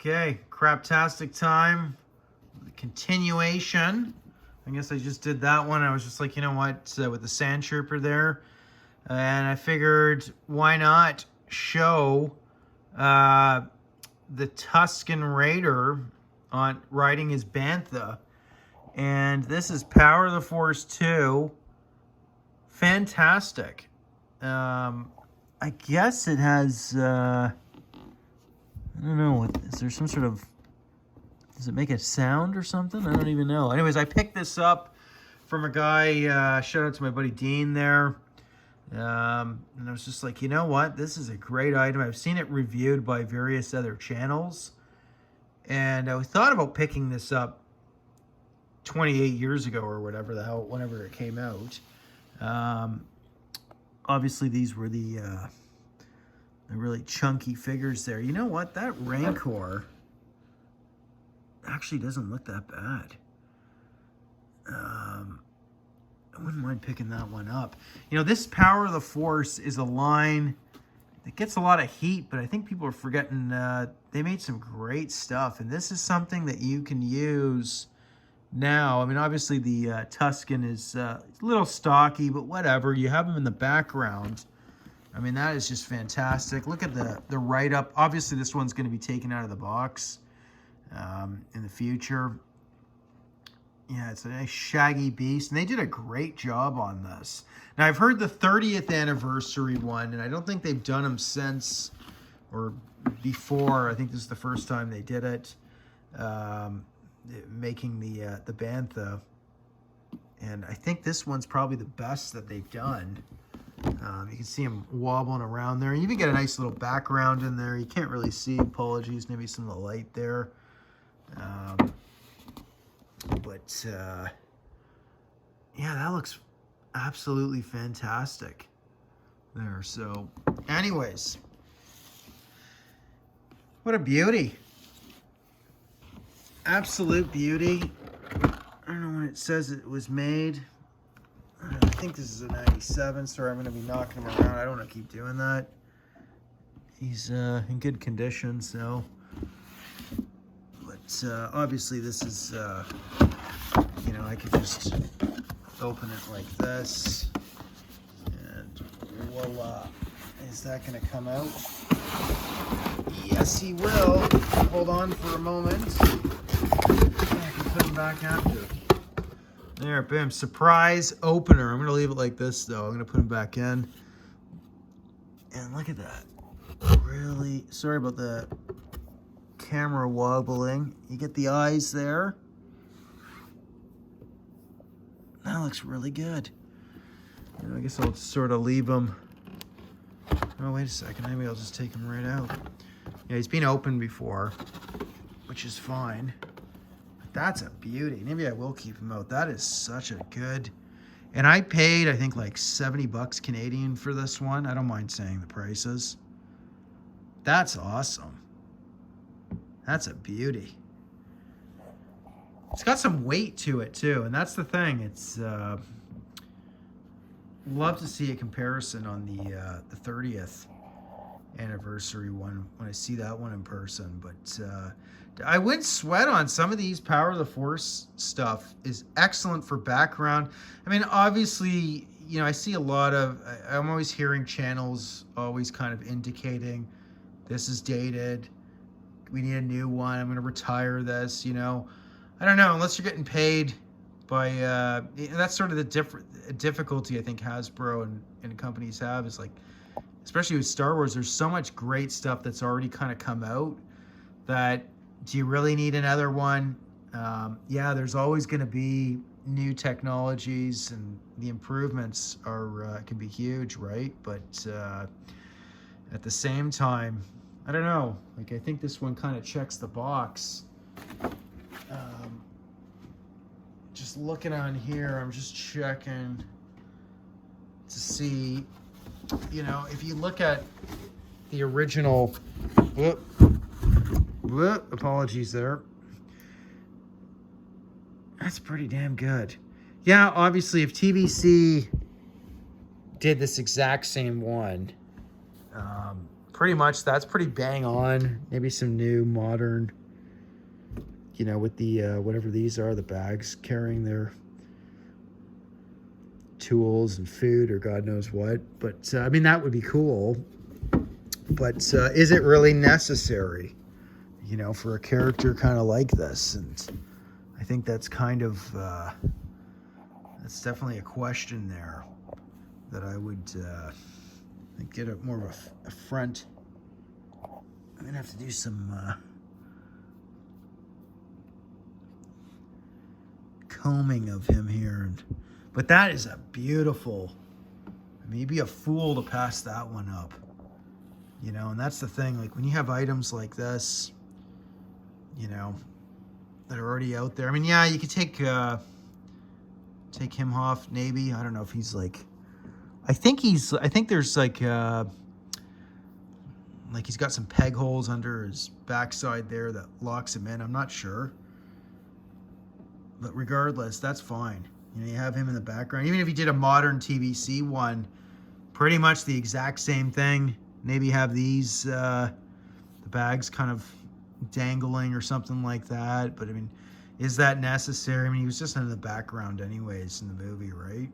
Okay, craptastic time. Continuation. I guess I just did that one. I was just like, you know what, with the Sand Trooper there. And I figured, why not show the Tusken Raider on riding his Bantha. And this is Power of the Force 2. Fantastic. I guess it has, I don't know, is there some sort of, does it make a sound or something? I don't even know. Anyways, I picked this up from a guy, shout out to my buddy Dean there. And I was just like, you know what? This is a great item. I've seen it reviewed by various other channels. And I thought about picking this up 28 years ago or whatever the hell, whenever it came out. Obviously, these were the really chunky figures there. You know what? That Rancor actually doesn't look that bad. I wouldn't mind picking that one up. You know, this Power of the Force is a line that gets a lot of heat, but I think people are forgetting they made some great stuff. And this is something that you can use now. I mean, obviously the Tusken is a little stocky, but whatever. You have them in the background. I mean, that is just fantastic. Look at the write-up. Obviously, this one's going to be taken out of the box in the future. Yeah, it's a nice shaggy beast, and they did a great job on this. Now, I've heard the 30th anniversary one, and I don't think they've done them since or before. I think this is the first time they did it, making the Bantha. And I think this one's probably the best that they've done. You can see him wobbling around there. You even get a nice little background in there. You can't really see. Apologies, maybe some of the light there. But yeah, that looks absolutely fantastic there. So anyways, what a beauty. Absolute beauty. I don't know when it says it was made. I think this is a 97. Sorry, I'm going to be knocking him around. I don't want to keep doing that. He's in good condition, so. But obviously this is, you know, I could just open it like this. And voila. Is that going to come out? Yes, he will. Hold on for a moment. I can put him back after. There, boom. Surprise opener. I'm going to leave it like this, though. I'm going to put him back in. And look at that. Really, sorry about the camera wobbling. You get the eyes there. That looks really good. You know, I guess I'll just sort of leave him. Oh, wait a second. Maybe I'll just take him right out. Yeah, he's been opened before, which is fine. But that's a beauty. Maybe I will keep him out. That is such a good... And I paid, I think, like 70 bucks Canadian for this one. I don't mind saying the prices. That's awesome. That's a beauty. It's got some weight to it, too. And that's the thing. It's... love to see a comparison on the 30th anniversary one when I see that one in person. But I wouldn't sweat on some of these Power of the Force stuff. Is excellent for background. I mean, obviously, you know, I see a lot of, I'm always hearing channels always kind of indicating this is dated. We need a new one. I'm going to retire this, you know. I don't know, unless you're getting paid by, that's sort of the difficulty I think Hasbro and companies have is like, especially with Star Wars, there's so much great stuff that's already kind of come out that do you really need another one? Yeah, there's always going to be new technologies and the improvements are can be huge, right? But at the same time, I don't know. Like, I think this one kind of checks the box. Just looking on here, I'm just checking to see, you know, if you look at the original, apologies there. That's pretty damn good. Yeah, obviously, if TBC did this exact same one, pretty much that's pretty bang on. Maybe some new modern, you know, with the whatever these are, the bags carrying their tools and food or God knows what. But I mean, that would be cool. But is it really necessary, you know, for a character kind of like this? And I think that's kind of that's definitely a question there that I would get a more of a front. I'm gonna have to do some combing of him here, but that is a beautiful. I mean, you'd be a fool to pass that one up, you know. And that's the thing. Like when you have items like this, you know, that are already out there. I mean, yeah, you could take him off. Maybe I don't know if he's like. I think there's like he's got some peg holes under his backside there that locks him in. I'm not sure. But regardless, that's fine. You know, you have him in the background. Even if you did a modern TVC one, pretty much the exact same thing. Maybe have these, the bags kind of dangling or something like that. But I mean, is that necessary? I mean, he was just in the background anyways in the movie, right?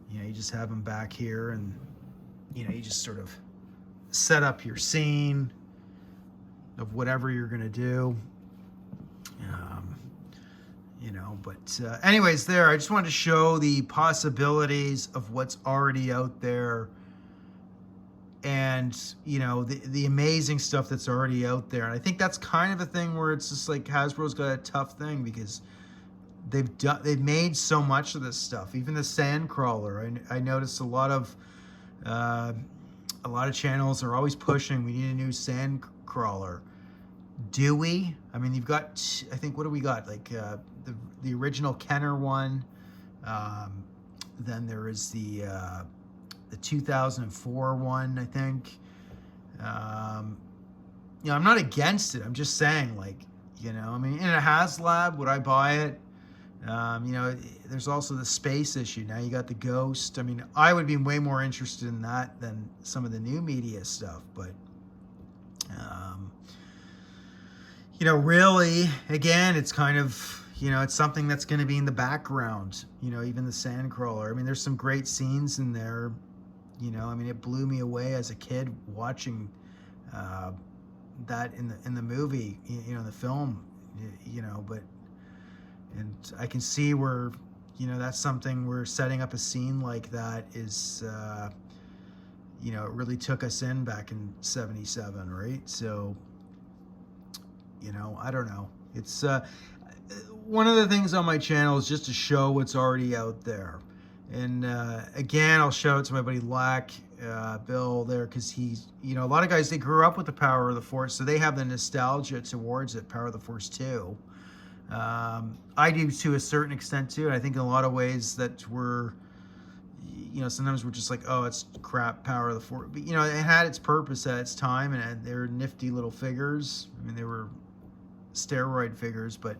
You know, you just have him back here and, you know, you just sort of set up your scene of whatever you're going to do. You know, but anyways, there, I just wanted to show the possibilities of what's already out there and, you know, the amazing stuff that's already out there. And I think that's kind of a thing where it's just like Hasbro's got a tough thing because they've made so much of this stuff. Even the Sandcrawler, I noticed a lot of channels are always pushing, we need a new Sandcrawler. Do we? I mean, you've got, I think, what do we got? Like the original Kenner one. Then there is the 2004 one, I think. You know, I'm not against it. I'm just saying, like, you know, I mean, in a HasLab, would I buy it? You know, there's also the space issue. Now you got the Ghost. I mean, I would be way more interested in that than some of the new media stuff, but you know, really, again, it's kind of, you know, it's something that's going to be in the background, you know, even the Sandcrawler. I mean, there's some great scenes in there, you know. I mean, it blew me away as a kid watching that in the movie, you know, the film, you know. But, and I can see where, you know, that's something where setting up a scene like that is, you know, it really took us in back in '77, right? So, you know, I don't know. It's one of the things on my channel is just to show what's already out there. And again, I'll shout out to my buddy Lack, Bill there, because he's, you know, a lot of guys, they grew up with the Power of the Force, so they have the nostalgia towards it, Power of the Force 2. I do to a certain extent too, and I think in a lot of ways that we're, you know, sometimes we're just like, oh, it's crap, Power of the Force. But, you know, it had its purpose at its time, and they were nifty little figures. I mean, they were steroid figures, but,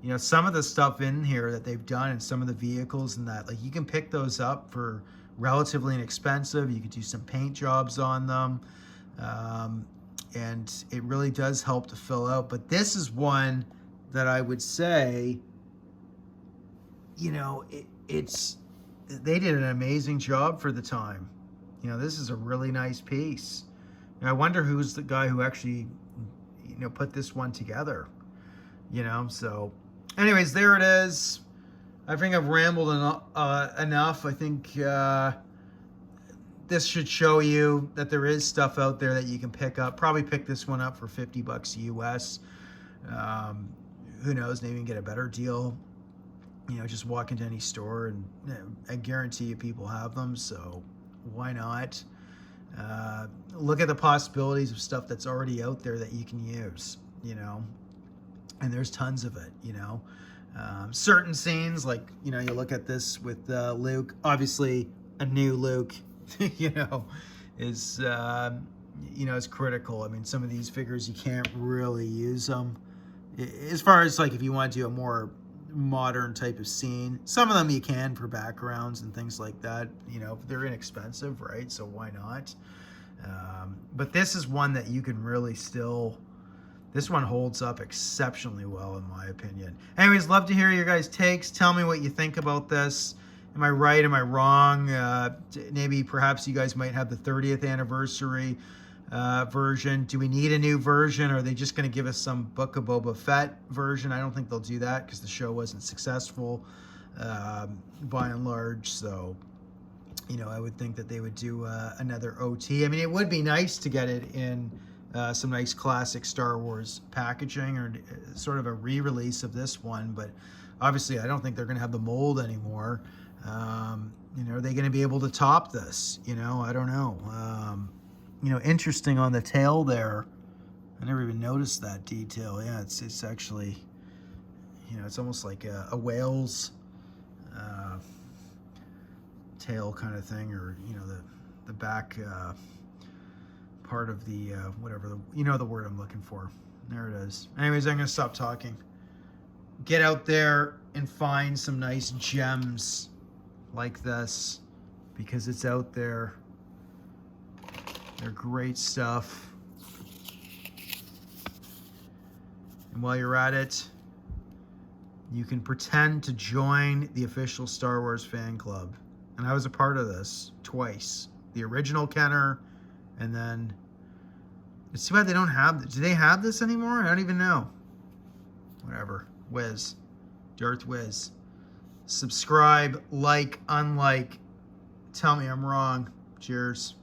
you know, some of the stuff in here that they've done and some of the vehicles and that, like, you can pick those up for relatively inexpensive. You could do some paint jobs on them, and it really does help to fill out. But this is one that I would say, you know, they did an amazing job for the time. You know, this is a really nice piece. And I wonder who's the guy who actually, you know, put this one together, you know. So anyways, there it is. I think I've rambled enough. I think this should show you that there is stuff out there that you can pick up. Probably pick this one up for $50 US. Who knows, maybe you can get a better deal. You know, just walk into any store and, you know, I guarantee you people have them, so why not? Look at the possibilities of stuff that's already out there that you can use, you know, and there's tons of it, you know. Certain scenes, like, you know, you look at this with Luke, obviously a new Luke, you know, is, you know, is critical. I mean, some of these figures, you can't really use them. As far as, like, if you want to do a more modern type of scene, some of them you can for backgrounds and things like that, you know, they're inexpensive, right? So why not? But this is one that you can really still, this one holds up exceptionally well in my opinion. Anyways, love to hear your guys' takes. Tell me what you think about this. Am I right? Am I wrong? Maybe perhaps you guys might have the 30th anniversary version. Do we need a new version? Or are they just going to give us some Book of Boba Fett version? I don't think they'll do that because the show wasn't successful by and large. So, you know, I would think that they would do another OT. I mean, it would be nice to get it in some nice classic Star Wars packaging, or sort of a re-release of this one. But obviously, I don't think they're going to have the mold anymore. You know, are they going to be able to top this? You know, I don't know. You know, interesting on the tail there. I never even noticed that detail. Yeah, it's actually, you know, it's almost like a whale's tail kind of thing, or, you know, the back part of the whatever, you know the word I'm looking for. There it is. Anyways, I'm going to stop talking. Get out there and find some nice gems like this, because it's out there. They're great stuff. And while you're at it, you can pretend to join the official Star Wars fan club. And I was a part of this twice. The original Kenner, and then it's too bad they don't have, do they have this anymore? I don't even know. Whatever. Wiz. Darth Wiz. Subscribe, like, unlike. Tell me I'm wrong. Cheers.